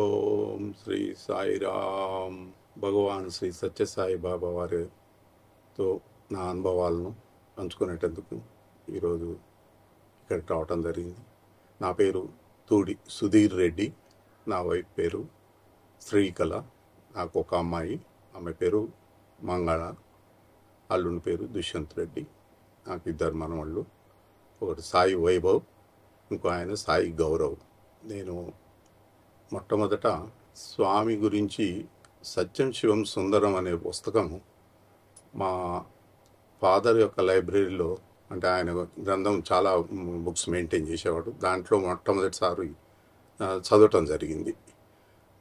ఓం శ్రీ సాయిరామ్. భగవాన్ శ్రీ సత్యసాయి బాబా వారితో నా అనుభవాలను పంచుకునేటందుకు ఈరోజు ఇక్కడికి రావటం జరిగింది. నా పేరు తూడి సుధీర్ రెడ్డి. నా వైఫ్ పేరు శ్రీకళ. నాకు ఒక అమ్మాయి, ఆమె పేరు మంగళ. అల్లుని పేరు దుష్యంత్ రెడ్డి. నాకు ఇద్దరు మనవాళ్ళు, ఒకటి సాయి వైభవ్, ఇంకో ఆయన సాయి గౌరవ్. నేను మొట్టమొదట స్వామి గురించి సత్యం శివం సుందరం అనే పుస్తకం మా ఫాదర్ యొక్క లైబ్రరీలో, అంటే ఆయన గ్రంథం చాలా బుక్స్ మెయింటైన్ చేసేవాడు, దాంట్లో మొట్టమొదటిసారి చదవటం జరిగింది.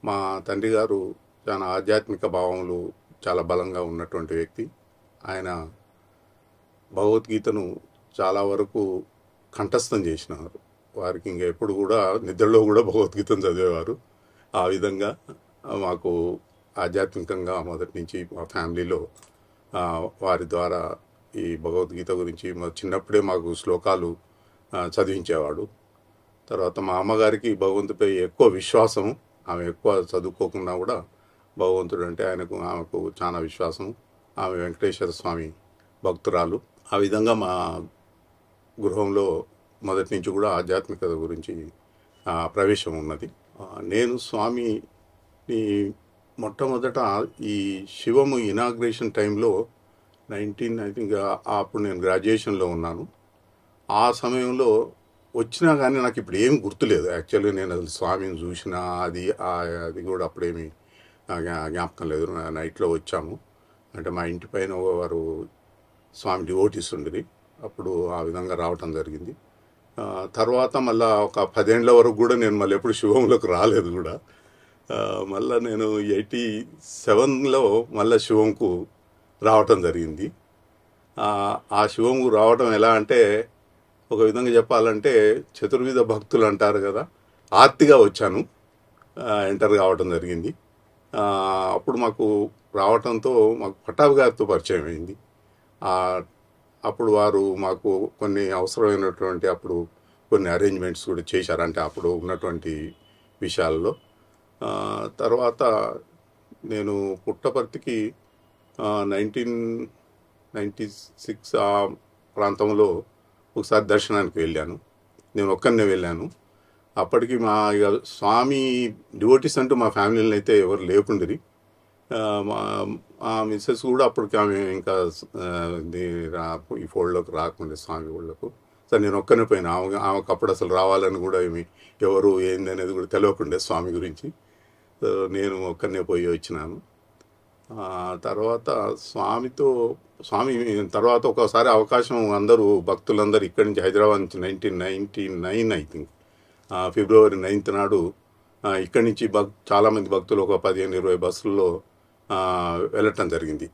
మా తండ్రి గారు చాలా ఆధ్యాత్మిక భావములు చాలా బలంగా ఉన్నటువంటి వ్యక్తి. ఆయన భగవద్గీతను చాలా వరకు కంఠస్థం చేసినారు. వారికి ఇంకా ఎప్పుడు కూడా నిద్రలో కూడా భగవద్గీతను చదివేవారు. ఆ విధంగా మాకు ఆధ్యాత్మికంగా మొదటి నుంచి మా ఫ్యామిలీలో వారి ద్వారా ఈ భగవద్గీత గురించి చిన్నప్పుడే మాకు శ్లోకాలు చదివించేవాడు. తర్వాత మా అమ్మగారికి భగవంతుడిపై ఎక్కువ విశ్వాసం. ఆమె ఎక్కువ చదువుకోకుండా కూడా భగవంతుడు అంటే ఆమెకు చాలా విశ్వాసం. ఆమె వెంకటేశ్వర స్వామి భక్తురాలు. ఆ విధంగా మా గృహంలో మొదటి నుంచి కూడా ఆధ్యాత్మికత గురించి ప్రవేశం ఉన్నది. నేను స్వామిని మొట్టమొదట ఈ శివము ఇనాగ్రేషన్ టైంలో ఐ థింక్ అప్పుడు నేను గ్రాడ్యుయేషన్లో ఉన్నాను. ఆ సమయంలో వచ్చినా కానీ నాకు ఇప్పుడు ఏం గుర్తులేదు. యాక్చువల్గా నేను అసలు స్వామిని చూసినా అది కూడా అప్పుడేమి జ్ఞాపకం లేదు. నైట్లో వచ్చాము, అంటే మా ఇంటి పైన వారు స్వామి డివోటీస్ ఉండేది. అప్పుడు ఆ విధంగా రావటం జరిగింది. తర్వాత మళ్ళీ ఒక 10 ఏళ్ల వరకు కూడా నేను మళ్ళీ ఎప్పుడు శివంలోకి రాలేదు కూడా. మళ్ళీ నేను 87లో మళ్ళీ శివంకు రావటం జరిగింది. ఆ శివంకు రావటం ఎలా అంటే, ఒక విధంగా చెప్పాలంటే చతుర్విధ భక్తులు అంటారు కదా, ఆర్తిగా వచ్చాను, ఎంటర్ కావటం జరిగింది. అప్పుడు మాకు రావటంతో మాకు పట్టాభి గారితో పరిచయం అయింది. అప్పుడు వారు మాకు కొన్ని అవసరమైనటువంటి అప్పుడు కొన్ని అరేంజ్మెంట్స్ కూడా చేశారు, అంటే అప్పుడు ఉన్నటువంటి విషయాల్లో. తర్వాత నేను పుట్టపర్తికి 1996 ఆ ప్రాంతంలో ఒకసారి దర్శనానికి వెళ్ళాను. నేను ఒక్కనే వెళ్ళాను. అప్పటికి ఇక స్వామి డివోటీస్ అంటూ మా ఫ్యామిలీలో అయితే ఎవరు లేకుండిరి. మా మిస్సెస్ కూడా అప్పటికి ఆమె ఇంకా ఈ ఫోల్డ్లోకి రాకుండా స్వామి ఫోల్డ్లకు. సరే నేను ఒక్కనే పోయినా. ఆమెకు అప్పుడు అసలు రావాలని కూడా ఎవరు ఏంది అనేది కూడా తెలియకుండే స్వామి గురించి. నేను ఒక్కనే పోయి వచ్చినాను. తర్వాత స్వామి తర్వాత ఒకసారి అవకాశం అందరూ భక్తులందరూ ఇక్కడి నుంచి హైదరాబాద్ నుంచి 1999 ఐ థింక్ ఫిబ్రవరి 9th నాడు ఇక్కడి నుంచి చాలామంది భక్తులు ఒక 15-20 బస్సుల్లో వెళ్ళటం జరిగింది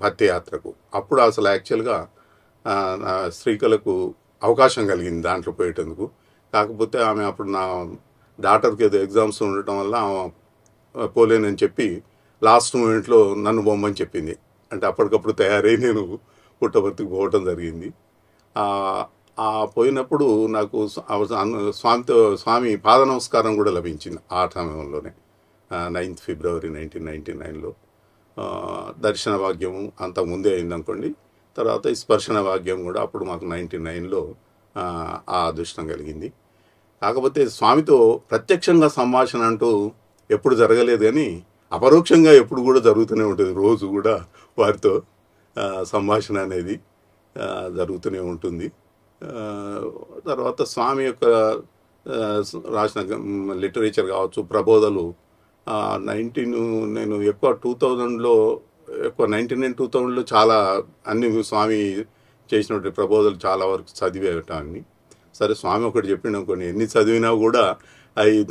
పత్యయాత్రకు. అప్పుడు అసలు యాక్చువల్గా శ్రీకళకు అవకాశం కలిగింది దాంట్లో పోయేటందుకు. కాకపోతే ఆమె అప్పుడు నా డాటర్కి ఏదో ఎగ్జామ్స్ ఉండటం వల్ల పోలేనని చెప్పి లాస్ట్ మూమెంట్లో నన్ను బొమ్మని చెప్పింది. అంటే అప్పటికప్పుడు తయారై నేను పుట్టపర్తికి పోవటం జరిగింది. పోయినప్పుడు నాకు స్వామి పాద నమస్కారం కూడా లభించింది ఆ సమయంలోనే, 9th ఫిబ్రవరి 1999లో. దర్శన భాగ్యము అంతకుముందే అయిందనుకోండి. తర్వాత ఈ స్పర్శన భాగ్యం కూడా అప్పుడు మాకు 99లో ఆ అదృష్టం కలిగింది. కాకపోతే స్వామితో ప్రత్యక్షంగా సంభాషణ అంటూ ఎప్పుడు జరగలేదు, కానీ అపరోక్షంగా ఎప్పుడు కూడా జరుగుతూనే ఉంటుంది. రోజు కూడా వారితో సంభాషణ అనేది జరుగుతూనే ఉంటుంది. తర్వాత స్వామి యొక్క రాసిన లిటరేచర్ కావచ్చు, ప్రబోధలు నేను ఎక్కువ 2000లో 1999-2000లో చాలా అన్ని స్వామి చేసినటువంటి ప్రబోధలు చాలా వరకు చదివేటాన్ని. సరే స్వామి ఒకటి చెప్పిన కొన్ని ఎన్ని చదివినా కూడా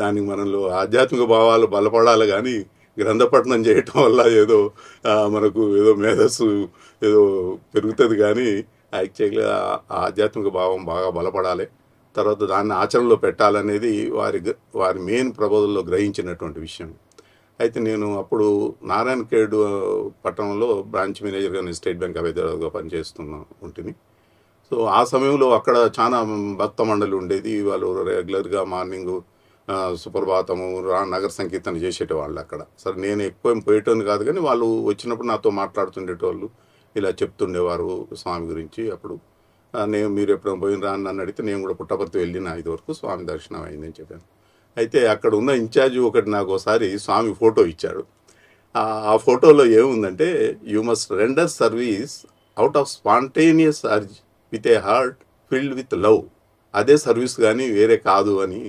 దానికి మనలో ఆధ్యాత్మిక భావాలు బలపడాలి, కానీ గ్రంథపఠనం చేయటం వల్ల ఏదో మనకు ఏదో మేధస్సు ఏదో పెరుగుతుంది, కానీ యాక్చువల్గా ఆధ్యాత్మిక భావం బాగా బలపడాలి, తర్వాత దాన్ని ఆచరణలో పెట్టాలనేది వారి మెయిన్ ప్రబోధంలో గ్రహించినటువంటి విషయం. అయితే నేను అప్పుడు నారాయణఖేడ్ పట్టణంలో బ్రాంచ్ మేనేజర్గా నేను స్టేట్ బ్యాంక్ ఆఫ్ హైదరాబాద్గా ఉంటుంది. సో ఆ సమయంలో అక్కడ చాలా భక్త మండలి ఉండేది. వాళ్ళు రెగ్యులర్గా మార్నింగ్ సుప్రభాతము నగర సంకీర్తన చేసేటవాళ్ళు అక్కడ. సరే నేను ఎక్కువ ఏం పోయేటోని కాదు, కానీ వాళ్ళు వచ్చినప్పుడు నాతో మాట్లాడుతుండేటోళ్ళు, ఇలా చెప్తుండేవారు స్వామి గురించి. అప్పుడు నేను మీరు ఎప్పుడైనా పోయినరా అని నన్ను అడిగితే నేను కూడా పుట్టపర్తి వెళ్ళిన 5 వరకు స్వామి దర్శనం అయిందని చెప్పాను. అయితే అక్కడ ఉన్న ఇన్ఛార్జ్ ఒకటి నాకు ఒకసారి స్వామి ఫోటో ఇచ్చాడు. ఆ ఫోటోలో ఏముందంటే, you must render service out of spontaneous urge with a heart filled with love. అదే సర్వీస్ కానీ వేరే కాదు అని.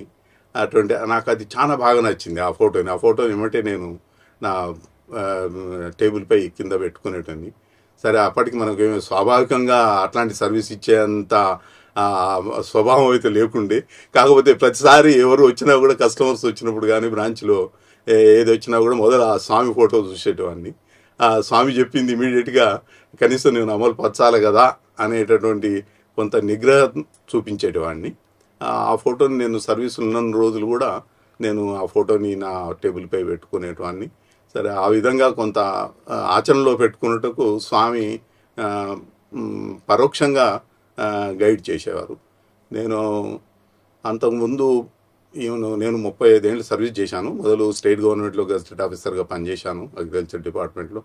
అటువంటి నాకు అది చాలా బాగా నచ్చింది ఆ ఫోటోని ఏమంటే నేను నా టేబుల్పై కింద పెట్టుకునేటని. సరే అప్పటికి మనకు స్వాభావికంగా అట్లాంటి సర్వీస్ ఇచ్చేంత స్వభావం అయితే లేకుండే. కాకపోతే ప్రతిసారి ఎవరు వచ్చినా కూడా, కస్టమర్స్ వచ్చినప్పుడు కానీ బ్రాంచ్లో ఏది వచ్చినా కూడా మొదలు ఆ స్వామి ఫోటో చూసేటవాడిని. ఆ స్వామి చెప్పింది ఇమీడియట్గా కనీసం నేను అమలు పరచాలి కదా అనేటటువంటి కొంత నిగ్రహం చూపించేటవాడిని. ఆ ఫోటోని నేను సర్వీసులు ఉన్న రోజులు కూడా నేను ఆ ఫోటోని నా టేబుల్పై పెట్టుకునేటవాడిని. సరే ఆ విధంగా కొంత ఆచరణలో పెట్టుకున్నట్టుకు స్వామి పరోక్షంగా గైడ్ చేసేవారు. నేను అంతకుముందు నేను 35 ఏళ్ళు సర్వీస్ చేశాను. మొదలు స్టేట్ గవర్నమెంట్లో గెజిటెడ్ ఆఫీసర్గా పనిచేశాను అగ్రికల్చర్ డిపార్ట్మెంట్లో.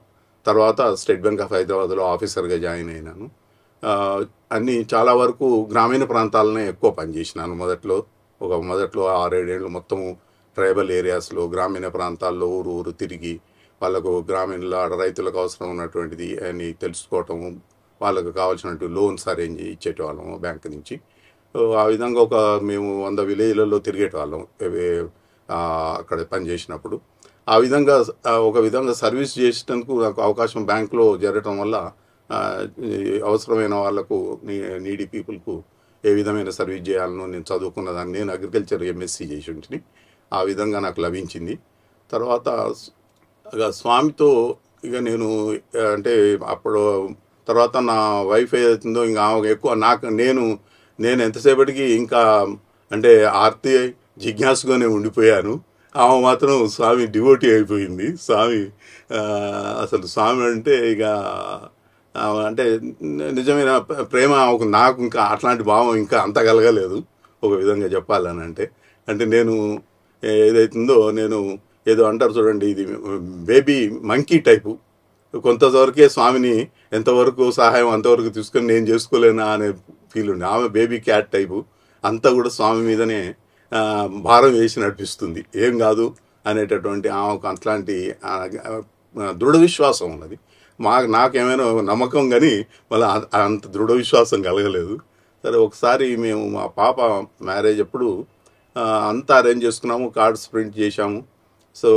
తర్వాత స్టేట్ బ్యాంక్ ఆఫ్ హైదరాబాద్లో ఆఫీసర్గా జాయిన్ అయినాను. అన్నీ చాలా వరకు గ్రామీణ ప్రాంతాలనే ఎక్కువ పనిచేసినాను. మొదట్లో 6-7 ఏళ్ళు మొత్తము ట్రైబల్ ఏరియాస్లో, గ్రామీణ ప్రాంతాల్లో ఊరు తిరిగి వాళ్ళకు గ్రామీణ రైతులకు అవసరం ఉన్నటువంటిది అని తెలుసుకోవటము, వాళ్ళకు కావాల్సినటువంటి లోన్స్ అరేంజ్ ఇచ్చేటవాళ్ళము బ్యాంక్ నుంచి. ఆ విధంగా మేము 100 విలేజ్లలో తిరిగేటవాళ్ళం అక్కడ పనిచేసినప్పుడు. ఆ విధంగా ఒక విధంగా సర్వీస్ చేసేందుకు నాకు అవకాశం బ్యాంకులో జరగటం వల్ల అవసరమైన వాళ్లకు, నీడీ పీపుల్కు ఏ విధమైన సర్వీస్ చేయాలనో నేను చదువుకున్నదాన్ని. నేను అగ్రికల్చర్ ఎంఎస్సీ చేసి ఉంటుంది. ఆ విధంగా నాకు లభించింది. తర్వాత స్వామితో ఇక నేను అంటే అప్పుడు తర్వాత నా వైఫ్ ఏదైతుందో ఇంకా ఎక్కువ నేను ఎంతసేపటికి ఇంకా అంటే ఆర్తి జిజ్ఞాసుగానే ఉండిపోయాను. ఆమె మాత్రం స్వామి డివోటీ అయిపోయింది. అసలు స్వామి అంటే ఇక అంటే నిజమైన ప్రేమ నాకు ఇంకా అట్లాంటి భావం ఇంకా అంత కలగలేదు ఒక విధంగా చెప్పాలని. అంటే నేను ఏదైతుందో నేను ఏదో అంటారు చూడండి, ఇది బేబీ మంకీ టైపు. కొంతవరకే స్వామిని ఎంతవరకు సహాయం అంతవరకు తీసుకొని నేను చేసుకోలేనా అనే ఫీల్ ఉండే. ఆమె బేబీ క్యాట్ టైపు. అంతా కూడా స్వామి మీదనే భారం వేసి నడిపిస్తుంది, ఏం కాదు అనేటటువంటి ఆమెకు అట్లాంటి దృఢ విశ్వాసం ఉన్నది. నాకేమైనా నమ్మకం కానీ మళ్ళీ అంత దృఢ విశ్వాసం కలగలేదు. సరే ఒకసారి మేము మా పాప మ్యారేజ్ అప్పుడు అంతా అరేంజ్ చేసుకున్నాము, కార్డ్స్ ప్రింట్ చేశాము. సో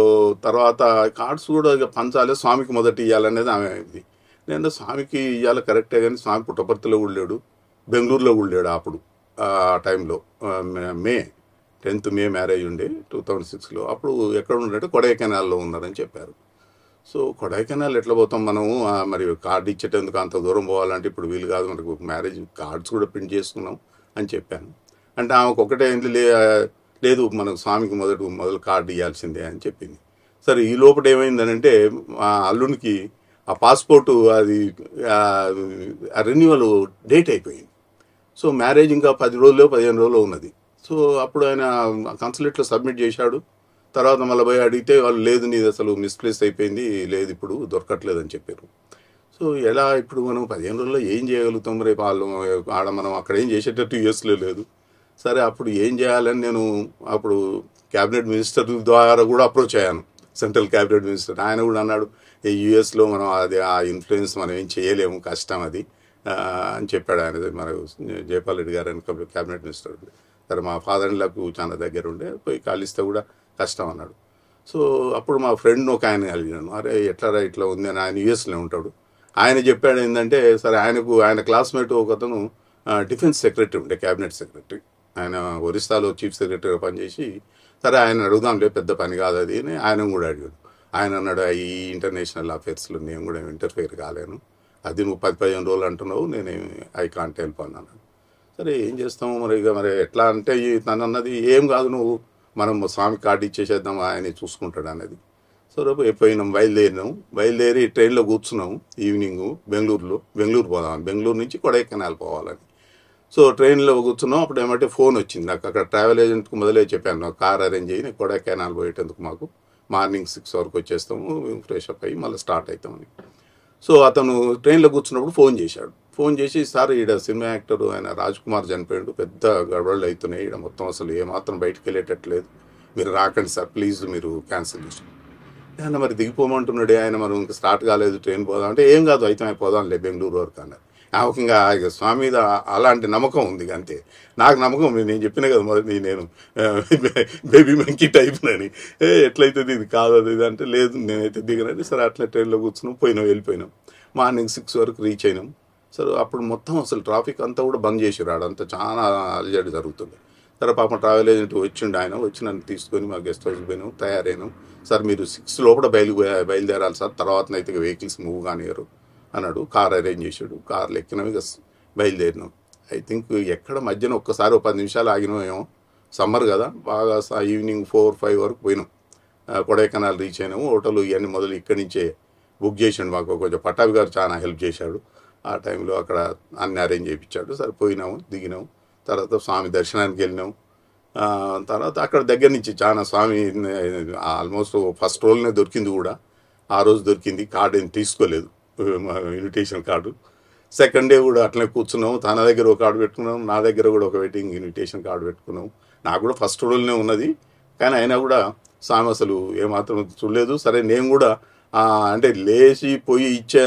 తర్వాత కార్డ్స్ కూడా ఇక పంచాలి, స్వామికి మొదట ఇవ్వాలనేది ఆమె ఇది. నేను స్వామికి ఇవ్వాలి కరెక్టే, కానీ స్వామి పుట్టపర్తిలో కూడా లేడు, బెంగళూరులో కూడా లేడు అప్పుడు. ఆ టైంలో మే 10th మే మ్యారేజ్ ఉండే 2006లో. అప్పుడు ఎక్కడ ఉండే కొడైకెనాల్లో ఉన్నారని చెప్పారు. సో కొడైకెనాల్ ఎట్లా పోతాం మనము, మరి కార్డు ఇచ్చేటందుకు అంత దూరం పోవాలంటే ఇప్పుడు వీలు కాదు, మనకు మ్యారేజ్ కార్డ్స్ కూడా ప్రింట్ చేసుకున్నాం అని చెప్పాను. అంటే ఆమెకు ఒకటే లేదు, మనకు స్వామికి మొదలు కార్డు ఇవ్వాల్సిందే అని చెప్పింది. సరే ఈ లోపల ఏమైందనంటే మా అల్లునికి ఆ పాస్పోర్టు అది రెన్యువల్ డేట్ అయిపోయింది. సో మ్యారేజ్ ఇంకా 10 రోజులు 15 రోజులు ఉన్నది. సో అప్పుడు ఆయన కన్సులేట్లో సబ్మిట్ చేశాడు. తర్వాత మళ్ళీ పోయి అడిగితే వాళ్ళు లేదు, నీది అసలు మిస్ప్లేస్ అయిపోయింది, లేదు ఇప్పుడు దొరకట్లేదు అని చెప్పారు. సో ఎలా ఇప్పుడు మనం 15 రోజుల్లో ఏం చేయగలుగుతాం, రేపు మనం అక్కడ ఏం చేసేటట్టు యూఎస్లో లేదు. సరే అప్పుడు ఏం చేయాలని నేను అప్పుడు క్యాబినెట్ మినిస్టర్ ద్వారా కూడా అప్రోచ్ అయ్యాను, సెంట్రల్ క్యాబినెట్ మినిస్టర్. ఆయన కూడా అన్నాడు, యూఎస్లో మనం అది ఆ ఇన్ఫ్లుయెన్స్ మనం ఏం చేయలేము, కష్టం అది అని చెప్పాడు ఆయన, మన జైపాల్ రెడ్డి గారు అని క్యాబినెట్ మినిస్టర్. సరే మా ఫాదర్లకు చాలా దగ్గర ఉండే, పోయి కాలిస్తే కూడా కష్టం అన్నాడు. సో అప్పుడు మా ఫ్రెండ్ ఒక ఆయన అడిగినాను, అరే ఎట్లా ఇట్లా ఉంది అని. ఆయన యూఎస్లో ఉంటాడు. ఆయన చెప్పాడు ఏంటంటే, సరే ఆయన క్లాస్మేట్ ఒక అతను డిఫెన్స్ సెక్రటరీ ఉండే, క్యాబినెట్ సెక్రటరీ. ఆయన ఒరిస్సాలో చీఫ్ సెక్రటరీగా పనిచేసి, సరే ఆయన అడుగుదాంలే, పెద్ద పని కాదు అది అని ఆయన కూడా అడిగాడు. ఆయన అన్నాడు, ఈ ఇంటర్నేషనల్ అఫేర్స్లో నేను కూడా ఇంటర్ఫేర్ కాలేను, అది నువ్వు 10-15 రోజులు అంటున్నావు, ఐ కాంట్ హెల్ప్ అన్నాను. సరే ఏం చేస్తాము మరి ఎట్లా అంటే తను అన్నది, ఏం కాదు నువ్వు మనం స్వామి కార్డు ఇచ్చేసేద్దాం, ఆయన చూసుకుంటాడు అనేది. సో రేపు పోయినాం, బయలుదేరి ట్రైన్లో కూర్చున్నాము. ఈవినింగ్ బెంగళూరు పోదాం, బెంగళూరు నుంచి కొడైకెనాల్ పోవాలని. సో ట్రైన్లో కూర్చున్నాం. అప్పుడు ఏమంటే ఫోన్ వచ్చింది నాకు. అక్కడ ట్రావెల్ ఏజెంట్కి మొదలే చెప్పాను, నాకు కార్ అరేంజ్ అయ్యి నేను కొడైకెనాల్ పోయేటందుకు మాకు మార్నింగ్ 6 వరకు వచ్చేస్తాము, ఫ్రెష్ అప్ అయ్యి మళ్ళీ స్టార్ట్ అవుతామని. సో అతను ట్రైన్లో కూర్చున్నప్పుడు ఫోన్ చేశాడు. ఫోన్ చేసి, సార్ ఈడ సినిమా యాక్టర్ ఆయన రాజ్ కుమార్ చనిపోయాడు, పెద్ద గడబడలు అవుతున్నాయి ఈడ, మొత్తం అసలు ఏమాత్రం బయటకు వెళ్ళేటట్లేదు, మీరు రాకండి సార్ ప్లీజ్, మీరు క్యాన్సిల్ చేసి. ఆయన మరి దిగిపోమంటున్నాడు ఆయన, మరి ఇంకా స్టార్ట్ కాలేదు, ట్రైన్ పోదాం అంటే, ఏం కాదు అయితే పోదాంలే బెంగళూరు వరకు అన్నారు. ఇంకా స్వామి మీద అలాంటి నమ్మకం ఉంది అంతే. నాకు నమ్మకం, నేను చెప్పిన కదా మొదటి నేను బేబీ మంకీ టైప్ అని, ఎట్లయితుంది ఇది కాదు అది ఇది అంటే, లేదు నేనైతే దిగనండి. సరే అట్లా ట్రైన్లో కూర్చున్నాం, వెళ్ళిపోయినాం. మార్నింగ్ 6 వరకు రీచ్ అయినాం. సరే అప్పుడు మొత్తం అసలు ట్రాఫిక్ అంతా కూడా బంద్ చేసి రాడంతా, చాలా అలజడి జరుగుతుంది. సరే పాపం ట్రావెల్ ఏజెంట్ వచ్చిండు, ఆయన వచ్చి నన్ను తీసుకొని మా గెస్ట్ హౌస్ పోయినాం, తయారైనాం. సార్ మీరు 6 లోపల బయలుదేరాలి సార్, తర్వాతనైతే వెహికల్స్ మూవ్ కానియరు అన్నాడు. కార్ అరేంజ్ చేసాడు, కార్లు ఎక్కినాం, ఇక బయలుదేరినాం. ఐ థింక్ ఎక్కడ మధ్యన ఒక్కసారి 10 నిమిషాలు ఆగినామేమో, సమ్మర్ కదా బాగా, ఈవినింగ్ 4-5 వరకు పోయినాం. కొడైకెనాల్ రీచ్ అయినాము. హోటల్ ఇవన్నీ మొదలు ఇక్కడి నుంచే బుక్ చేసాడు, మాకు కొంచెం పట్టాభి గారు చాలా హెల్ప్ చేశాడు ఆ టైంలో, అక్కడ అన్ని అరేంజ్ చేయించాడు. సరే పోయినాము, దిగినాము. తర్వాత స్వామి దర్శనానికి వెళ్ళినాం. తర్వాత అక్కడ దగ్గర నుంచి చాలా స్వామి ఆల్మోస్ట్ ఫస్ట్ రోజునే దొరికింది కూడా, ఆ రోజు దొరికింది. కార్డు ఏం తీసుకోలేదు, ఇన్విటేషన్ కార్డు. సెకండ్ డే కూడా అట్లనే కూర్చున్నాము, తన దగ్గర ఒక కార్డు పెట్టుకున్నాం, నా దగ్గర కూడా ఒక వెడ్డింగ్ ఇన్విటేషన్ కార్డు పెట్టుకున్నాం. నాకు కూడా ఫస్ట్ రోజునే ఉన్నది, కానీ అయినా కూడా స్వామి అసలు ఏమాత్రం చూడలేదు. సరే నేను కూడా అంటే లేచి పోయి ఇచ్చే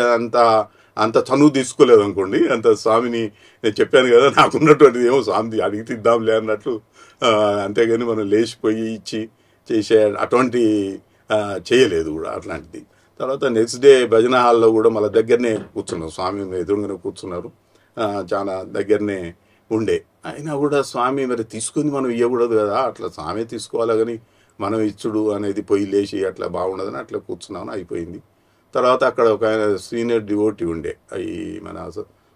అంత చనువు తీసుకోలేదు అనుకోండి, అంత స్వామిని నేను చెప్పాను కదా నాకున్నటువంటిది ఏమో స్వామి అడిగి తిద్దాంలే అన్నట్లు, అంతేగాని మనం లేచిపోయి ఇచ్చి చేసే అటువంటి చేయలేదు కూడా అట్లాంటిది. తర్వాత నెక్స్ట్ డే భజన హాల్లో కూడా మళ్ళీ దగ్గరనే కూర్చున్నాం, స్వామి ఎదురుగానే కూర్చున్నారు, చాలా దగ్గరనే ఉండే. అయినా కూడా స్వామి మరి తీసుకుంది మనం ఇవ్వకూడదు కదా, అట్లా స్వామి తీసుకోవాలి కానీ మనం ఇచ్చుడు అనేది పోయి లేచి అట్లా బాగుండదని అట్లా కూర్చున్నామని అయిపోయింది. తర్వాత అక్కడ ఒక సీనియర్ డివోటీ ఉండే, ఈ మన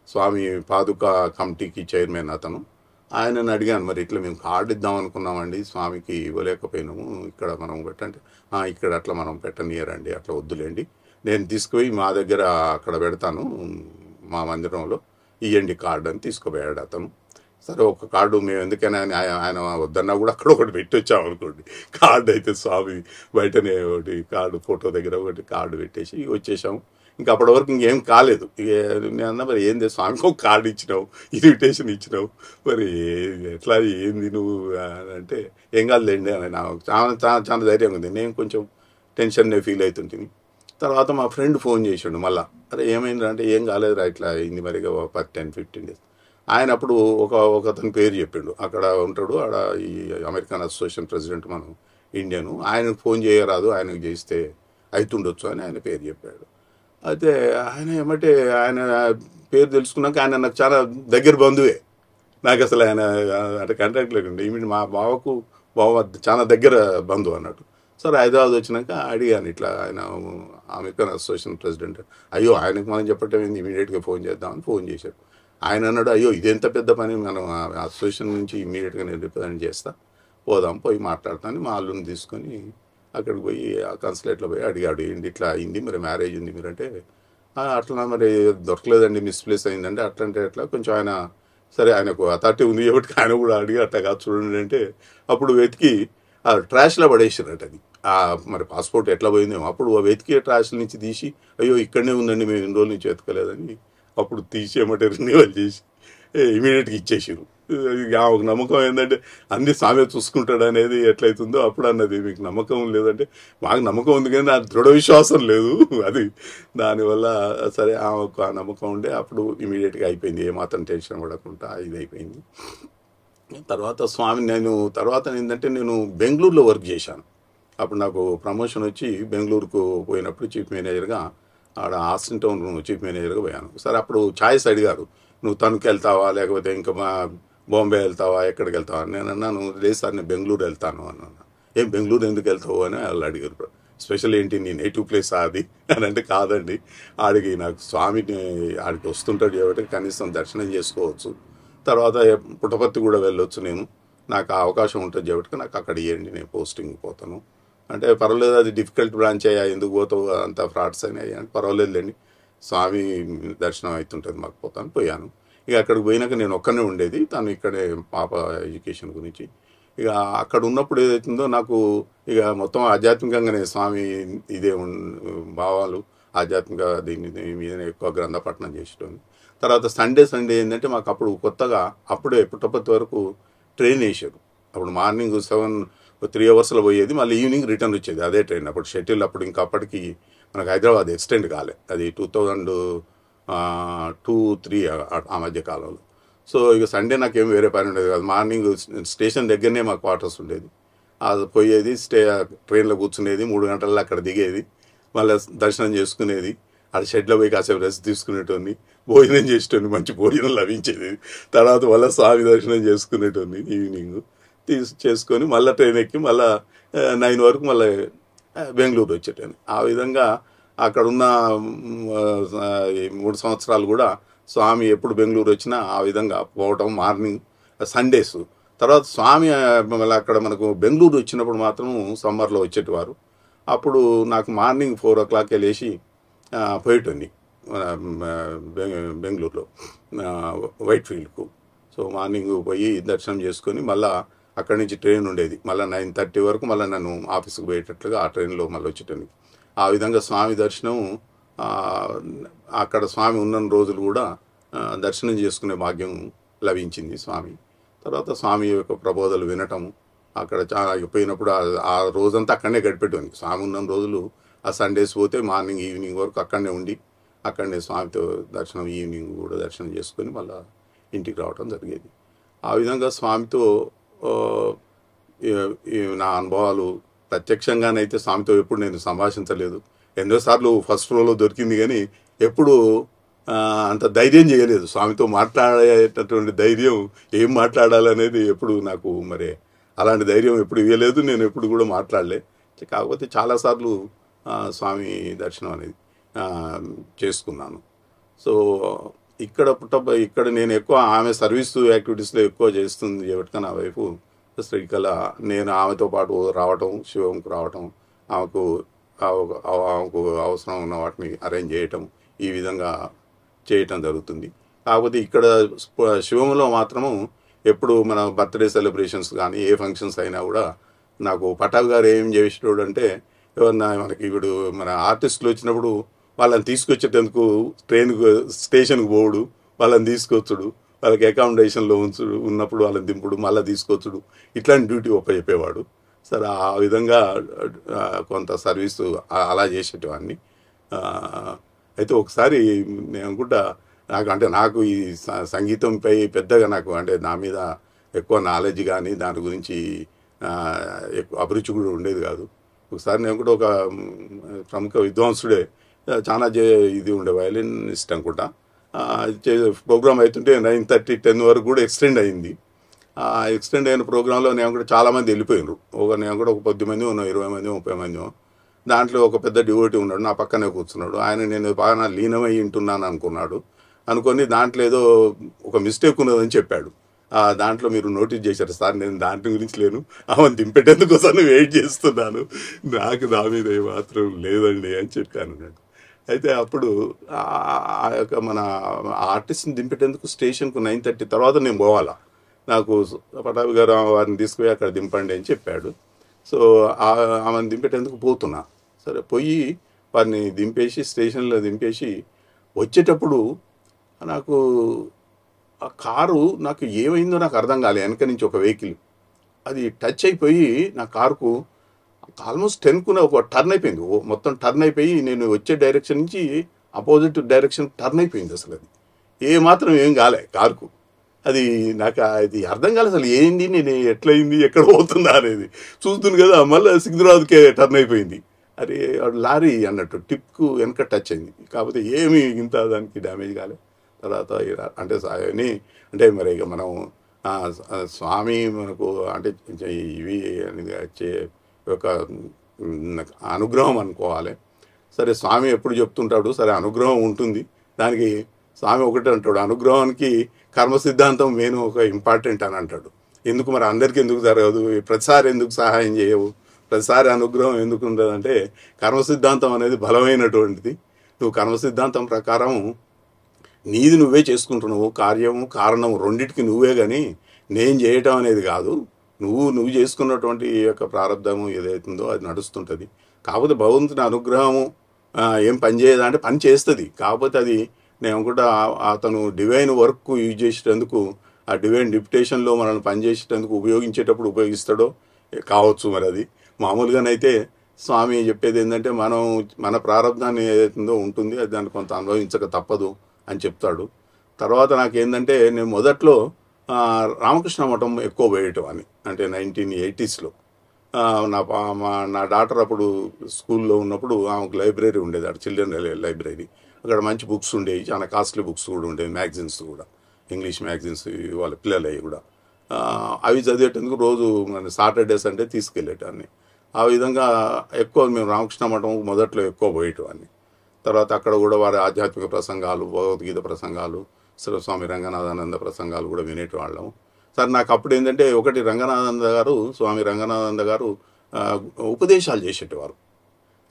స్వామి పాదుక కమిటీకి చైర్మన్ అతను, ఆయనను అడిగాను, మరి ఇట్లా మేము కార్డు ఇద్దాం అనుకున్నామండి, స్వామికి ఇవ్వలేకపోయినాము, ఇక్కడ మనం పెట్టంటే, ఇక్కడ అట్లా మనం పెట్టనియరండి, అట్లా వద్దులేండి, నేను తీసుకుపోయి మా దగ్గర అక్కడ పెడతాను మా మందిరంలో, ఇవ్వండి కార్డు అని తీసుకుపోయాడు అతను. సరే ఒక కార్డు మేము ఎందుకైనా ఆయన వద్దన్నా కూడా అక్కడ ఒకటి పెట్టి వచ్చాము అనుకోండి, కార్డు అయితే స్వామి బయటనే ఒకటి కార్డు ఫోటో దగ్గర ఒకటి కార్డు పెట్టేసి వచ్చేసాము. ఇంకా అప్పటి వరకు ఇంకేం కాలేదు. ఇక నేను అన్నా, మరి ఏంది స్వామికి ఒక కార్డు ఇచ్చినావు, ఇన్విటేషన్ ఇచ్చినావు, మరి ఎట్లా ఏంది నువ్వు అంటే, ఏం కాదులేండి అని నాకు చాలా ధైర్యంగా ఉంది. నేను కొంచెం టెన్షన్నే ఫీల్ అవుతుంటుంది. తర్వాత మా ఫ్రెండ్ ఫోన్ చేసాడు మళ్ళీ, అరే ఏమైందంటే, ఏం కాలేదురా ఇట్లా అయింది మరి 10-15 డేస్. ఆయన అప్పుడు ఒక అతని పేరు చెప్పిండు, అక్కడ ఉంటాడు ఆడ ఈ అమెరికన్ అసోసియేషన్ ప్రెసిడెంట్ మనం ఇండియను, ఆయనకు ఫోన్ చేయరాదు, ఆయనకు చేస్తే అవుతుండొచ్చు అని ఆయన పేరు చెప్పాడు. అయితే ఆయన ఏమంటే ఆయన పేరు తెలుసుకున్నాక ఆయన నాకు చాలా దగ్గర బంధువే, నాకు అసలు ఆయన అంటే కాంటాక్ట్ లేకుండా ఈమె మా బావ చాలా దగ్గర బంధువు అన్నట్టు. సరే హైదరాబాద్ వచ్చినాక అడిగాను, ఇట్లా ఆయన అమెరికన్ అసోసియేషన్ ప్రెసిడెంట్, అయ్యో ఆయనకు మనం చెప్పటం ఏంది, ఇమీడియట్గా ఫోన్ చేద్దామని ఫోన్ చేశాడు. ఆయన అన్నాడు, అయ్యో ఇదెంత పెద్ద పని, మనం అసోసియేషన్ నుంచి ఇమీడియట్గా నేను రిప్రజెంట్ చేస్తా, పోయి మాట్లాడతాను. మా అల్లుని తీసుకొని అక్కడికి పోయి ఆ కన్సులేట్లో పోయి అడిగాడు, ఏంటి ఇట్లా అయింది, మరి మ్యారేజ్ ఉంది మీరంటే, అట్లా మరి దొరకలేదండి, మిస్ప్లేస్ అయిందంటే, అట్లంటే అట్లా కొంచెం ఆయన సరే ఆయనకు అథారిటీ ఉంది కాబట్టి ఆయన కూడా అడిగి అట్లా కాదు చూడండి అంటే, అప్పుడు వెతికి ట్రాష్లో పడేసారట అది, మరి పాస్పోర్ట్ ఎట్లా పోయిందేమో. అప్పుడు వెతికి ట్రాష్ నుంచి తీసి, అయ్యో ఇక్కడనే ఉందండి మేము ఇన్ని రోజుల నుంచి వెతకలేదని అప్పుడు తీసి ఏమంటే రెన్యువల్ చేసి ఇమీడియట్గా ఇచ్చేసారు. ఒక నమ్మకం ఏంటంటే అన్ని స్వామి చూసుకుంటాడు అనేది ఎట్లయితుందో అప్పుడు అన్నది, మీకు నమ్మకం లేదంటే, మాకు నమ్మకం ఉంది కానీ నాకు దృఢ విశ్వాసం లేదు, అది దానివల్ల సరే ఒక నమ్మకం ఉండే అప్పుడు ఇమీడియట్గా అయిపోయింది, ఏమాత్రం టెన్షన్ పడకుండా ఇది అయిపోయింది. తర్వాత స్వామి తర్వాత ఏంటంటే నేను బెంగళూరులో వర్క్ చేశాను. అప్పుడు నాకు ప్రమోషన్ వచ్చి బెంగళూరుకు పోయినప్పుడు చీఫ్ మేనేజర్గా ఆడ ఆస్టిన్ టౌన్ చీఫ్ మేనేజర్గా పోయాను. సరే అప్పుడు ఛాయిస్ అడిగారు, నువ్వు తణుకు వెళ్తావా లేకపోతే ఇంకా బాంబే వెళ్తావా, ఎక్కడికి వెళ్తావా? నేను అన్నాను, లేదు సార్ నేను బెంగళూరు వెళ్తాను అన్నాను. ఏం బెంగళూరు ఎందుకు వెళ్తావు అని వాళ్ళు అడిగారు. స్పెషల్ ఏంటి నీ నేటివ్ ప్లేస్ అది అని అంటే, కాదండి ఆడికి నాకు స్వామిని ఆడికి వస్తుంటాడు కాబట్టి కనీసం దర్శనం చేసుకోవచ్చు, తర్వాత పుట్టపర్తి కూడా వెళ్ళొచ్చు, నాకు ఆ అవకాశం ఉంటుంది కాబట్టి నాకు అక్కడ ఇవ్వండి, నేను పోస్టింగ్ పోతాను అంటే, పర్వాలేదు అది డిఫికల్ట్ బ్రాంచ్ అయ్యా, ఎందుకు పోతావు అంత ఫ్రాడ్స్ అయినాయి అంటే, పర్వాలేదులేండి స్వామి దర్శనం అవుతుంటుంది మాకు పోతాను పోయాను. ఇక అక్కడికి పోయినాక నేను ఒక్కనే ఉండేది, తను ఇక్కడే పాప ఎడ్యుకేషన్ గురించి. ఇక అక్కడ ఉన్నప్పుడు ఏదైతుందో నాకు ఇక మొత్తం ఆధ్యాత్మికంగానే స్వామి ఇదే భావాలు ఆధ్యాత్మిక దీని మీదనే ఎక్కువ గ్రంథపఠనం చేసేటోని. తర్వాత సండే ఏంటంటే మాకు అప్పుడు కొత్తగా అప్పుడే పుట్టపర్తి వరకు ట్రైన్ వేసారు. అప్పుడు మార్నింగ్ 3 అవర్స్లో పోయేది, మళ్ళీ ఈవినింగ్ రిటర్న్ వచ్చేది అదే ట్రైన్. అప్పుడు షెడ్యూల్ అప్పుడు ఇంకా అప్పటికి మనకు హైదరాబాద్ ఎక్స్టెండ్ కాలే, అది 2002-3 ఆ మధ్య కాలంలో. సో ఇక సండే నాకేం వేరే పని ఉండేది కాదు. మార్నింగ్ స్టేషన్ దగ్గరనే మాకు క్వార్టర్స్ ఉండేది, అది పోయేది, ట్రైన్లో కూర్చునేది, 3 గంటల్లో అక్కడ దిగేది, మళ్ళీ దర్శనం చేసుకునేది, అది షెడ్లో పోయి కాసేపు రెస్ట్ తీసుకునేటోని, భోజనం చేసేటోని, మంచి భోజనం లభించేది. తర్వాత మళ్ళీ స్వామి దర్శనం చేసుకునేటోని ఈవినింగ్ చేసుకొని మళ్ళీ ట్రైన్ ఎక్కి మళ్ళీ 9 వరకు మళ్ళీ బెంగళూరు వచ్చేటోని. ఆ విధంగా అక్కడున్న 3 సంవత్సరాలు కూడా స్వామి ఎప్పుడు బెంగళూరు వచ్చినా ఆ విధంగా పోవటం, మార్నింగ్ సండేస్. తర్వాత స్వామి మళ్ళీ అక్కడ మనకు బెంగళూరు వచ్చినప్పుడు మాత్రం సమ్మర్లో వచ్చేటివారు. అప్పుడు నాకు మార్నింగ్ 4 o'clock లేచి పోయేటోని బెంగళూరులో వైట్ ఫీల్డ్కు. సో మార్నింగ్ పోయి దర్శనం చేసుకొని మళ్ళీ అక్కడి నుంచి ట్రైన్ ఉండేది, మళ్ళీ 9:30 వరకు మళ్ళీ నన్ను ఆఫీస్కి పోయేటట్లుగా ఆ ట్రైన్లో మళ్ళీ వచ్చేటోని. ఆ విధంగా స్వామి దర్శనం అక్కడ స్వామి ఉన్న రోజులు కూడా దర్శనం చేసుకునే భాగ్యం లభించింది స్వామి. తర్వాత స్వామి యొక్క ప్రబోధలు వినటము, అక్కడ చాలా పోయినప్పుడు ఆ రోజంతా అక్కడనే గడిపెట్టేవాడిని. స్వామి ఉన్న రోజులు ఆ సండేస్ పోతే మార్నింగ్ ఈవినింగ్ వరకు అక్కడనే ఉండి అక్కడనే స్వామితో దర్శనం, ఈవినింగ్ కూడా దర్శనం చేసుకొని మళ్ళీ ఇంటికి రావడం జరిగేది. ఆ విధంగా స్వామితో నా అనుభవాలు ప్రత్యక్షంగానైతే స్వామితో ఎప్పుడు నేను సంభాషించలేదు. ఎన్నోసార్లు ఫస్ట్ ఫ్లోర్లో దొరికింది కానీ ఎప్పుడు అంత ధైర్యం చేయలేదు. స్వామితో మాట్లాడేటటువంటి ధైర్యం, ఏం మాట్లాడాలనేది ఎప్పుడు నాకు మరి అలాంటి ధైర్యం ఎప్పుడు ఇవ్వలేదు, నేను ఎప్పుడు కూడా మాట్లాడలే. కాకపోతే చాలాసార్లు స్వామి దర్శనం అనేది చేసుకున్నాను. సో ఇక్కడ నేను ఎక్కువ ఆమె సర్వీస్ యాక్టివిటీస్లో ఎక్కువ చేస్తుంది కాబట్టి నా వైపు శ్రీకళ, నేను ఆమెతో పాటు రావటం, శివంకు రావటం, ఆమెకు అవసరం ఉన్న వాటిని అరేంజ్ చేయటం, ఈ విధంగా చేయటం జరుగుతుంది. కాకపోతే ఇక్కడ శివంలో మాత్రము ఎప్పుడు మన బర్త్డే సెలబ్రేషన్స్ కానీ ఏ ఫంక్షన్స్ అయినా కూడా నాకు పటాబ్ గారు ఏం చేసేటోడు అంటే, ఎవరన్నా మనకి ఇప్పుడు మన ఆర్టిస్టులు వచ్చినప్పుడు వాళ్ళని తీసుకొచ్చేటందుకు స్టేషన్కి పోవుడు, వాళ్ళని తీసుకొచ్చుడు, వాళ్ళకి అకామిడేషన్లో ఉన్నప్పుడు వాళ్ళని దింపుడు, మళ్ళీ తీసుకొచ్చుడు, ఇట్లాంటి డ్యూటీ చెప్పేవాడు. సరే ఆ విధంగా కొంత సర్వీసు అలా చేసేటివాడిని. అయితే ఒకసారి నేను అనుకుంటా, నాకు ఈ సంగీతంపై పెద్దగా నాకు అంటే నా మీద ఎక్కువ నాలెడ్జ్ కానీ దాని గురించి ఎక్కువ అభిరుచి కూడా ఉండేది కాదు. ఒకసారి నేను కూడా ఒక ప్రముఖ విద్వాంసుడే, చాలా ఇది ఉండే వయలినిస్ట్ అనుకుంటా, ప్రోగ్రామ్ అవుతుంటే 9:30, 10 వరకు కూడా ఎక్స్టెండ్ అయింది. ఎక్స్టెండ్ అయిన ప్రోగ్రాంలో నేను కూడా చాలామంది వెళ్ళిపోయినారు. నేను కూడా ఒక 10 మంది ఉన్నాం, 20 మంది 30 మంది. దాంట్లో ఒక పెద్ద డివోటీ ఉన్నాడు, నా పక్కనే కూర్చున్నాడు. ఆయన నేను బాగా లీనమై వింటున్నాను అనుకొని దాంట్లో ఏదో ఒక మిస్టేక్ ఉన్నదని చెప్పాడు. దాంట్లో మీరు నోటీస్ చేశారు సార్, నేను దాంట్లో గురించి లేను, ఆమెను దింపేటందుకోసం వెయిట్ చేస్తున్నాను, నాకు నా మీద ఏమాత్రం లేదండి అని చెప్పాను నేను. అయితే అప్పుడు ఆ యొక్క మన ఆర్టిస్ట్ని దింపేటందుకు స్టేషన్కు 9:30 తర్వాత నేను పోవాలా, నాకు పటాబి గారు వారిని తీసుకుపోయి అక్కడ దింపండి అని చెప్పాడు. సో ఆమెను దింపేటందుకు పోతున్నా. సరే పోయి వారిని దింపేసి స్టేషన్లో దింపేసి వచ్చేటప్పుడు నాకు ఆ కారు నాకు ఏమైందో నాకు అర్థం కాలే. వెనక నుంచి ఒక వెహికల్ అది టచ్ అయిపోయి నా కారుకు ఆల్మోస్ట్ 10కు ఒక టర్న్ అయిపోయింది, మొత్తం టర్న్ అయిపోయి నేను వచ్చే డైరెక్షన్ నుంచి అపోజిట్ డైరెక్షన్ టర్న్ అయిపోయింది. అసలు అది ఏమాత్రం ఏం కాలే కారుకు. అది నాకు అది అర్థం కాలేదు అసలు ఏంది, నేను ఎట్లయింది, ఎక్కడ పోతుందా అనేది చూస్తుంది కదా. మళ్ళీ సికింద్రాబాద్కే టర్న్ అయిపోయింది. అరే లారీ అన్నట్టు టిప్కు వెనక టచ్ అయింది, కాకపోతే ఏమి ఇంత దానికి డ్యామేజ్ కాలే. తర్వాత అంటే మరి ఇక మనం స్వామి మనకు అంటే ఇవి ఒక అనుగ్రహం అనుకోవాలి. సరే స్వామి ఎప్పుడు చెప్తుంటాడు, సరే అనుగ్రహం ఉంటుంది, దానికి స్వామి ఒకటే అంటాడు, అనుగ్రహానికి కర్మ సిద్ధాంతం మెయిన్ ఒక ఇంపార్టెంట్ అని అంటాడు. ఎందుకు మరి అందరికీ ఎందుకు జరగదు, ప్రతిసారి ఎందుకు సహాయం చేయవు, ప్రతిసారి అనుగ్రహం ఎందుకు ఉండదంటే కర్మ సిద్ధాంతం అనేది బలమైనటువంటిది. నువ్వు కర్మ సిద్ధాంతం ప్రకారం నీది నువ్వే చేసుకుంటున్నావు, కార్యము కారణము రెండిటికి నువ్వే, కానీ నేను చేయటం అనేది కాదు. నువ్వు చేసుకున్నటువంటి ఈ యొక్క ప్రారంధము ఏదైతుందో అది నడుస్తుంటుంది. కాకపోతే భగవంతుని అనుగ్రహము ఏం పని చేయదా అంటే పని చేస్తుంది. కాకపోతే అది నేను కూడా అతను డివైన్ వర్క్ యూజ్ చేసేటందుకు, ఆ డివైన్ డిప్యుటేషన్లో మనల్ని పనిచేసేటందుకు ఉపయోగించేటప్పుడు ఉపయోగిస్తాడో కావచ్చు. మరి అది మామూలుగానైతే స్వామి చెప్పేది ఏంటంటే మన ప్రారంధాన్ని ఏదైతుందో ఉంటుంది, అది దాన్ని కొంత అనుభవించక తప్పదు అని చెప్తాడు. తర్వాత నాకేంటంటే నేను మొదట్లో రామకృష్ణ మఠం ఎక్కువ పోయేయటం అని, అంటే 1980s నా డాటర్ అప్పుడు స్కూల్లో ఉన్నప్పుడు ఆమెకు లైబ్రరీ ఉండేది, అక్కడ చిల్డ్రన్ లైబ్రరీ. అక్కడ మంచి బుక్స్ ఉండేవి, చాలా కాస్ట్లీ బుక్స్ కూడా ఉండేవి, మ్యాగజైన్స్ కూడా, ఇంగ్లీష్ మ్యాగజైన్స్ వాళ్ళ పిల్లలవి కూడా. అవి చదివేటందుకు రోజు మన సాటర్డేస్ అంటే తీసుకెళ్ళేటాన్ని. ఆ విధంగా ఎక్కువ మేము రామకృష్ణ మఠం మొదట్లో ఎక్కువ పోయేటవాన్ని. తర్వాత అక్కడ కూడా వారి ఆధ్యాత్మిక ప్రసంగాలు, భగవద్గీత ప్రసంగాలు, స్వామి రంగనాథానంద ప్రసంగాలు కూడా వినేటవాళ్ళం. సార్ నాకు అప్పుడు ఏంటంటే ఒకటి స్వామి రంగనాథానంద గారు ఉపదేశాలు చేసేటవారు.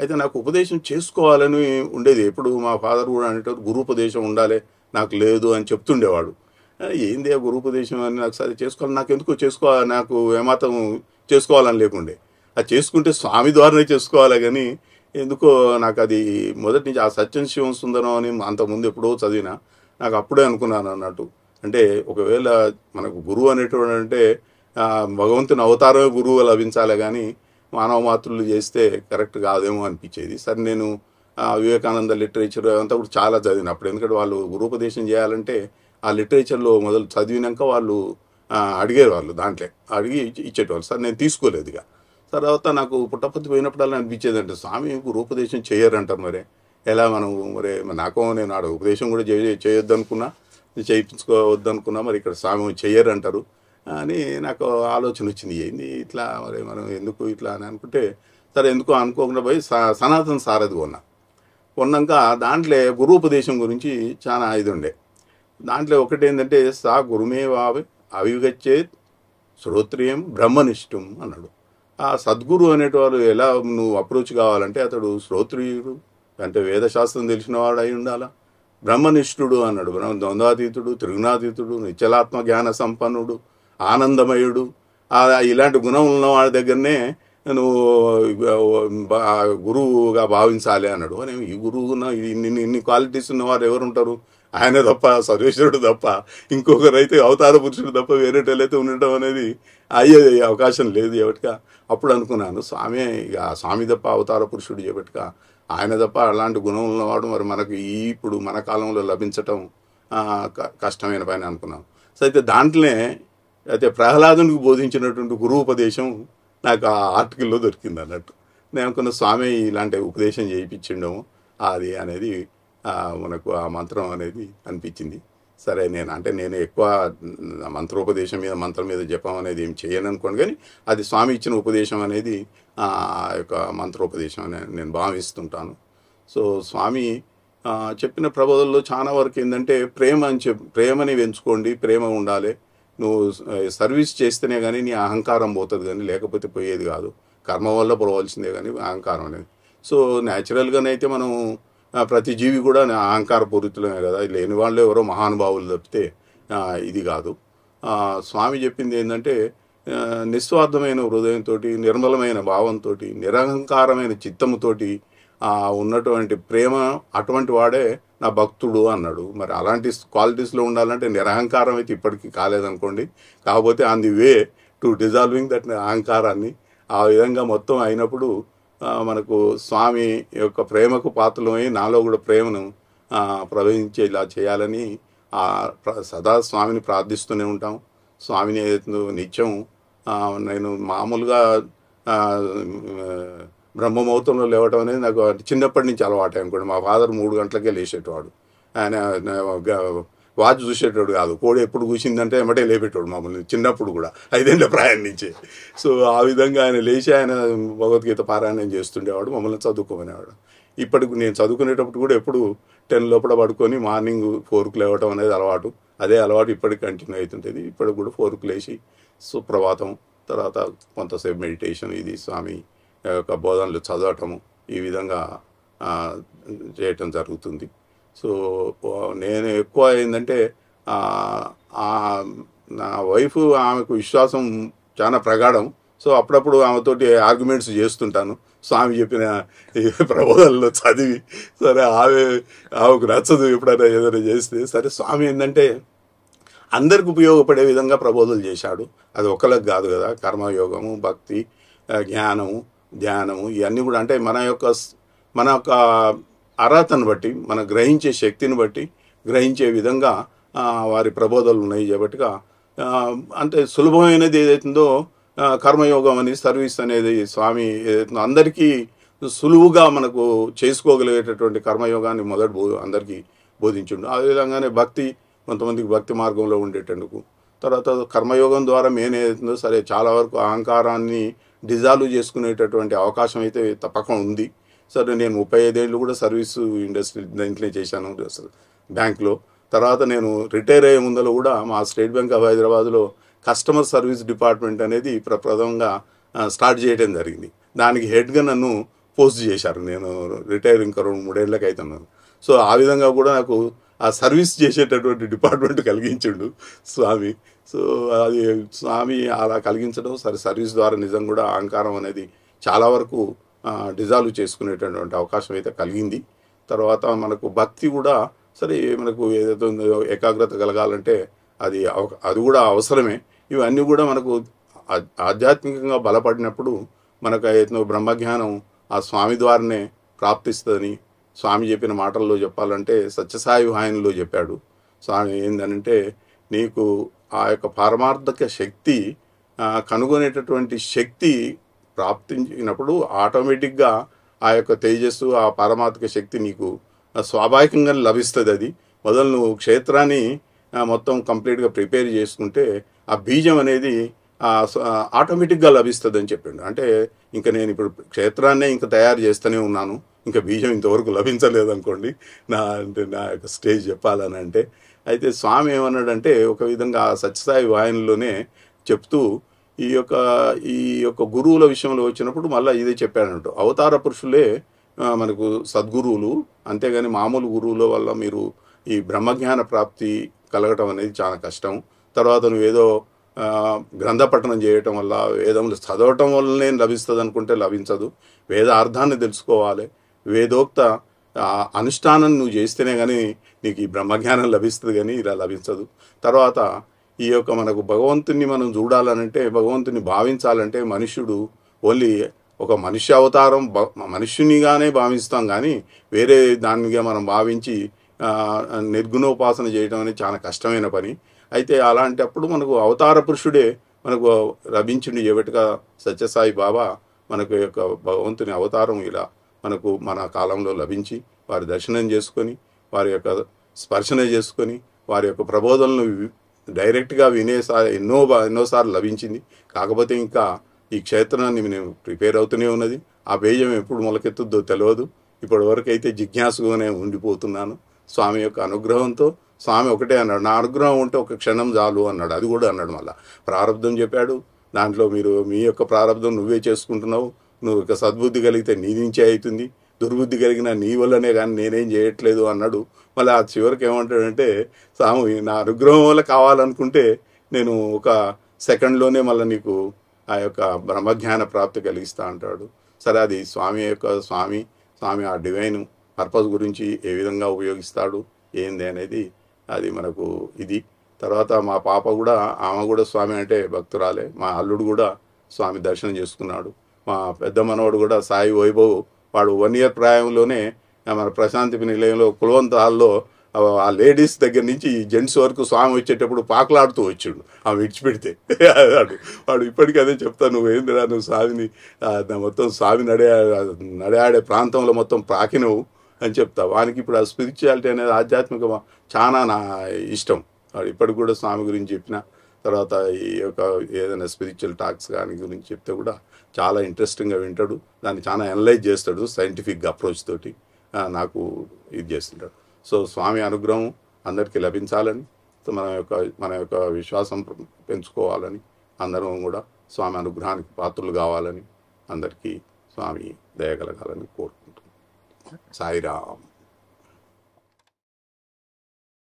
అయితే నాకు ఉపదేశం చేసుకోవాలని ఉండేది. ఎప్పుడు మా ఫాదర్ కూడా అనేటప్పుడు గురుపదేశం ఉండాలి, నాకు లేదు అని చెప్తుండేవాడు. ఏంది ఆ గురుపదేశం అని నాకు సరే చేసుకోవాలి, నాకు ఎందుకు చేసుకోవాలి, నాకు ఏమాత్రం చేసుకోవాలని లేకుండే. అది చేసుకుంటే స్వామి ద్వారానే చేసుకోవాలి, కానీ ఎందుకో నాకు అది మొదటి నుంచి ఆ సత్యం శివం సుందరం అని అంతకుముందు ఎప్పుడో చదివినా, నాకు అప్పుడే అనుకున్నాను అన్నట్టు. అంటే ఒకవేళ మనకు గురువు అనేటువంటి అంటే భగవంతుని అవతారమే గురువు లభించాలి, కానీ మానవ మాతృలు చేస్తే కరెక్ట్ కాదేమో అనిపించేది. సరే నేను వివేకానంద లిటరేచర్ అంతా కూడా చాలా చదివిన అప్పుడు, ఎందుకంటే వాళ్ళు గురుపదేశం చేయాలంటే ఆ లిటరేచర్లో మొదలు చదివినాక వాళ్ళు అడిగేవాళ్ళు, దాంట్లో అడిగి ఇచ్చేటవాళ్ళు. సార్ నేను తీసుకోలేదు. ఇక తర్వాత నాకు పుట్టపత్తి పోయినప్పుడల్లా అనిపించేది అంటే స్వామి గురుపదేశం చేయరంటారు, మరి ఎలా మనం నేను ఆడ ఉపదేశం కూడా చేయొద్దు అనుకున్నా, చేయించుకోవద్దనుకున్నా, మరి ఇక్కడ స్వామి చెయ్యరంటారు అని నాకు ఆలోచన వచ్చింది. ఏంది ఇట్లా, మరి మనం ఎందుకు ఇట్లా అని అనుకుంటే, సరే ఎందుకో అనుకోకుండా పోయి సనాతన సారథి కొన్నాక దాంట్లో గురుపదేశం గురించి చాలా ఇది ఉండే. దాంట్లో ఒకటి ఏంటంటే సా గురుమేవావి అవిగచ్చే శ్రోత్రియం బ్రహ్మనిష్టం అన్నాడు. ఆ సద్గురు అనేటివారు ఎలా నువ్వు అప్రోచ్ కావాలంటే అతడు శ్రోత్రియుడు, అంటే వేదశాస్త్రం తెలిసినవాడు అయి ఉండాలా, బ్రహ్మనిష్ఠుడు అన్నాడు, ద్వంద్వాతీతుడు, త్రిగుణాతీతుడు, నిశ్చలాత్మ జ్ఞాన సంపన్నుడు, ఆనందమయుడు, ఇలాంటి గుణం ఉన్న వాడి దగ్గరనే నువ్వు గురువుగా భావించాలి అన్నాడు. అని ఈ గురువు ఇన్ని క్వాలిటీస్ ఉన్నవారు ఎవరు ఉంటారు, ఆయన తప్ప, సర్వేశ్వరుడు తప్ప, ఇంకొకరైతే అవతార పురుషుడు తప్ప వేరేటైతే ఉండటం అనేది అయ్యే అవకాశం లేదు ఎవటిగా. అప్పుడు అనుకున్నాను స్వామి తప్ప అవతార పురుషుడు చేపట్టుగా ఆయన తప్ప అలాంటి గుణం ఉన్నవాడు మరి మనకు ఇప్పుడు మన కాలంలో లభించటం కష్టమైన పని అనుకున్నాను. సో అయితే దాంట్లోనే అయితే ప్రహ్లాదునికి బోధించినటువంటి గురువుపదేశం నాకు ఆ ఆర్టికల్లో దొరికింది అన్నట్టు. నేను అనుకున్న స్వామి ఇలాంటి ఉపదేశం చేయించిండము అది అనేది మనకు ఆ మంత్రం అనేది అనిపించింది. సరే నేను ఎక్కువ మంత్రం మీద జపం అనేది ఏం చేయను అనుకోండి, కానీ అది స్వామి ఇచ్చిన ఉపదేశం అనేది ఆ యొక్క మంత్రోపదేశం అని నేను భావిస్తుంటాను. సో స్వామి చెప్పిన ప్రబోధనలో చాలా వరకు ఏంటంటే ప్రేమని పెంచుకోండి, ప్రేమ ఉండాలి, నువ్వు సర్వీస్ చేస్తేనే కానీ నీ అహంకారం పోతుంది, కానీ లేకపోతే పోయేది కాదు, కర్మ వల్ల పోవాల్సిందే కానీ అహంకారం అనేది. సో న్యాచురల్గానైతే మనం ప్రతి జీవి కూడా అహంకార పూరితులమే కదా, లేని వాళ్ళు ఎవరో మహానుభావులు తప్పితే ఇది కాదు. స్వామి చెప్పింది ఏంటంటే నిస్వార్థమైన హృదయంతో, నిర్మలమైన భావంతో, నిరహంకారమైన చిత్తముతోటి ఉన్నటువంటి ప్రేమ, అటువంటి వాడే నా భక్తుడు అన్నాడు. మరి అలాంటి క్వాలిటీస్లో ఉండాలంటే నిరహంకారం అయితే ఇప్పటికీ కాలేదనుకోండి, కాకపోతే on the way to dissolving that అహంకారాన్ని. ఆ విధంగా మొత్తం అయినప్పుడు మనకు స్వామి యొక్క ప్రేమకు పాత్రలమై నాలో కూడా ప్రేమను ప్రవహించేలా చేయాలని సదా స్వామిని ప్రార్థిస్తూనే ఉంటాం. స్వామిని నిత్యం నేను మామూలుగా బ్రహ్మముహూర్తంలో లేవటం అనేది నాకు చిన్నప్పటి నుంచి అలవాటే అనుకోండి. మా ఫాదర్ 3 గంటలకే లేచేటవాడు. ఆయన వాచ్ చూసేటోడు కాదు, కోడి ఎప్పుడు కూసిందంటే ఎమ్మటే లేపేటోడు మమ్మల్ని చిన్నప్పుడు కూడా, 5 ఏళ్ల ప్రాయం నుంచి. సో ఆ విధంగా ఆయన లేచి ఆయన భగవద్గీత పారాయణం చేస్తుండేవాడు, మమ్మల్ని చదువుకోమనేవాడు. ఇప్పటికి నేను చదువుకునేటప్పుడు కూడా ఎప్పుడు 10 లోపల పడుకొని మార్నింగ్ 4కు లేవటం అనేది అలవాటు. అదే అలవాటు ఇప్పటికి కంటిన్యూ అవుతుంటుంది. ఇప్పటికి కూడా 4కు లేచి సుప్రభాతం, తర్వాత కొంతసేపు మెడిటేషన్, ఇది స్వామి యొక్క బోధనలు చదవటము, ఈ విధంగా చేయటం జరుగుతుంది. సో నేను ఎక్కువ ఏంటంటే నా వైఫ్ ఆమెకు విశ్వాసం చాలా ప్రగాఢం. సో అప్పుడప్పుడు ఆమెతోటి ఆర్గ్యుమెంట్స్ చేస్తుంటాను. స్వామి చెప్పిన ప్రబోధనలో చదివి సరే ఆమెకు నచ్చదు ఎప్పుడైనా ఏదైనా చేస్తే. సరే స్వామి ఏంటంటే అందరికి ఉపయోగపడే విధంగా ప్రబోధనలు చేశాడు. అది ఒకరికి కాదు కదా. కర్మయోగము, భక్తి, జ్ఞానము, ధ్యానము ఇవన్నీ కూడా అంటే మన యొక్క అర్హతను బట్టి, మన గ్రహించే శక్తిని బట్టి గ్రహించే విధంగా వారి ప్రబోధనలు ఉన్నాయి. కాబట్టిగా అంటే సులభమైనది ఏదైతుందో కర్మయోగం అని, సర్వీస్ అనేది స్వామి ఏదైతుందో అందరికీ సులువుగా మనకు చేసుకోగలిగేటటువంటి కర్మయోగాన్ని అందరికీ బోధించుండు. ఆ విధంగానే భక్తి కొంతమందికి భక్తి మార్గంలో ఉండేటందుకు, తర్వాత కర్మయోగం ద్వారా మెయిన్ ఏదైతుందో సరే చాలా వరకు అహంకారాన్ని డిజాల్వ్ చేసుకునేటటువంటి అవకాశం అయితే తప్పకుండా ఉంది. సరే నేను 35 ఏళ్ళు కూడా సర్వీసు ఇండస్ట్రీ దీంట్లో చేశాను బ్యాంక్లో. తర్వాత నేను రిటైర్ అయ్యే ముందర కూడా మా స్టేట్ బ్యాంక్ ఆఫ్ హైదరాబాద్లో కస్టమర్ సర్వీస్ డిపార్ట్మెంట్ అనేది ప్రప్రథమంగా స్టార్ట్ చేయడం జరిగింది. దానికి హెడ్గా నన్ను పోస్ట్ చేశారు. నేను రిటైర్ ఇంకా 2-3 ఏళ్ళకి అవుతున్నాను. సో ఆ విధంగా కూడా నాకు ఆ సర్వీస్ చేసేటటువంటి డిపార్ట్మెంట్ కలిగించిండు స్వామి. సో అది స్వామి అలా కలిగించడం సరే సర్వీస్ ద్వారా నిజం కూడా అహంకారం అనేది చాలా వరకు డిజాల్వ్ చేసుకునేటటువంటి అవకాశం అయితే కలిగింది. తర్వాత మనకు భక్తి కూడా సరే మనకు ఏదైతే ఏకాగ్రత కలగాలంటే అది కూడా అవసరమే. ఇవన్నీ కూడా మనకు ఆధ్యాత్మికంగా బలపడినప్పుడు మనకు ఏదో బ్రహ్మజ్ఞానం ఆ స్వామి ద్వారానే ప్రాప్తిస్తుందని స్వామి చెప్పిన మాటల్లో చెప్పాలంటే సత్యసాయి వాహినిలో చెప్పాడు. స్వామి ఏంటంటే నీకు ఆ యొక్క పారమార్థక శక్తి కనుగొనేటటువంటి శక్తి ప్రాప్తించినప్పుడు ఆటోమేటిక్గా ఆ యొక్క తేజస్సు, ఆ పారమార్థిక శక్తి నీకు స్వాభావికంగా లభిస్తుంది. అది మొదలు నువ్వు క్షేత్రాన్ని మొత్తం కంప్లీట్గా ప్రిపేర్ చేసుకుంటే ఆ బీజం అనేది ఆటోమేటిక్గా లభిస్తుంది అని చెప్పిండు. అంటే ఇంకా నేను ఇప్పుడు క్షేత్రాన్నే ఇంకా తయారు చేస్తూనే ఉన్నాను, ఇంకా బీజం ఇంతవరకు లభించలేదు అనుకోండి నా యొక్క స్టేజ్ చెప్పాలని అంటే. అయితే స్వామి ఏమన్నాడంటే ఒక విధంగా సత్యసాయి వాహినిలోనే చెప్తూ ఈ యొక్క గురువుల విషయంలో వచ్చినప్పుడు మళ్ళీ ఇదే చెప్పాడంటూ, అవతార పురుషులే మనకు సద్గురువులు, అంతేగాని మామూలు గురువుల వల్ల మీరు ఈ బ్రహ్మజ్ఞాన ప్రాప్తి కలగటం అనేది చాలా కష్టం. తర్వాత నువ్వేదో గ్రంథ పఠనం చేయటం వల్ల, వేదములు చదవటం వల్లనే లభిస్తుంది అనుకుంటే లభించదు. వేదార్థాన్ని తెలుసుకోవాలి, వేదోక్త అనుష్ఠానం నువ్వు చేస్తేనే కానీ నీకు ఈ బ్రహ్మజ్ఞానం లభిస్తుంది, కానీ ఇలా లభించదు. తర్వాత ఈ యొక్క మనకు భగవంతుని మనం చూడాలనంటే, భగవంతుని భావించాలంటే మనుష్యుడు ఓన్లీ ఒక మనుష్య అవతారం మనుష్యునిగానే భావిస్తాం, కానీ వేరే దానిగా మనం భావించి నిర్గుణోపాసన చేయడం అనేది చాలా కష్టమైన పని. అయితే అలాంటప్పుడు మనకు అవతార పురుషుడే మనకు లభించిండు. ఏబట్టుగా సత్యసాయి బాబా మనకు యొక్క భగవంతుని అవతారం ఇలా మనకు మన కాలంలో లభించి వారి దర్శనం చేసుకొని, వారి యొక్క స్పర్శన చేసుకొని, వారి యొక్క ప్రబోధనలు డైరెక్ట్గా ఎన్నోసార్లు లభించింది. కాకపోతే ఇంకా ఈ క్షేత్రాన్ని నేను ప్రిపేర్ అవుతూనే ఉన్నది. ఆ బీజం ఎప్పుడు మొలకెత్తుద్దో తెలియదు. ఇప్పటి వరకు అయితే జిజ్ఞాసుగానే ఉండిపోతున్నాను. స్వామి యొక్క అనుగ్రహంతో స్వామి ఒకటే అన్నాడు, నా అనుగ్రహం ఉంటే ఒక క్షణం చాలు అన్నాడు. అది కూడా అన్నాడు. మళ్ళీ ప్రారంధం చెప్పాడు, దాంట్లో మీ యొక్క ప్రారంధం నువ్వే చేసుకుంటున్నావు, నువ్వు ఒక సద్బుద్ధి కలిగితే నీ నుంచే అవుతుంది, దుర్బుద్ధి కలిగిన నీ వల్లనే కానీ నేనేం చేయట్లేదు అన్నాడు. మళ్ళీ ఆ చివరికి ఏమంటాడంటే, స్వామి నా అనుగ్రహం వల్ల కావాలనుకుంటే నేను ఒక సెకండ్లోనే మళ్ళీ నీకు ఆ యొక్క బ్రహ్మజ్ఞాన ప్రాప్తి కలిగిస్తా అంటాడు. సరే అది స్వామి ఆ డివైన్ పర్పస్ గురించి ఏ విధంగా ఉపయోగిస్తాడు ఏంది అనేది అది మనకు ఇది. తర్వాత మా పాప కూడా, ఆమె కూడా స్వామి అంటే భక్తురాలే. మా అల్లుడు కూడా స్వామి దర్శనం చేసుకున్నాడు. మా పెద్ద మనవాడు కూడా సాయి వైభవ్, వాడు 1 year ప్రాయంలోనే మన ప్రశాంతి నిలయంలో కులవంత హాల్లో ఆ లేడీస్ దగ్గర నుంచి జెంట్స్ వరకు స్వామి వచ్చేటప్పుడు పాకులాడుతూ వచ్చాడు. ఆమె విడిచిపెడితే వాడు ఇప్పటికీ అదే చెప్తా, నువ్వేందిరా నువ్వు స్వామిని మొత్తం స్వామి నడయాడే ప్రాంతంలో మొత్తం ప్రాకినవు అని చెప్తా. వానికి ఇప్పుడు ఆ స్పిరిచువాలిటీ అనేది ఆధ్యాత్మిక చాలా నా ఇష్టం. వాడు ఇప్పటికి కూడా స్వామి గురించి చెప్పిన తర్వాత ఈ యొక్క ఏదైనా స్పిరిచువల్ టాక్స్ కానీ గురించి చెప్తే కూడా చాలా ఇంట్రెస్టింగ్గా వింటాడు. దాన్ని చాలా అనలైజ్ చేస్తాడు సైంటిఫిక్ అప్రోచ్ తోటి నాకు ఇది చేస్తుంటాడు. సో స్వామి అనుగ్రహం అందరికీ లభించాలని, మన యొక్క విశ్వాసం పెంచుకోవాలని, అందరం కూడా స్వామి అనుగ్రహానికి పాత్రలు కావాలని, అందరికీ స్వామి దయగలగాలని కోరుకుంటున్నాను. సాయిరామ్.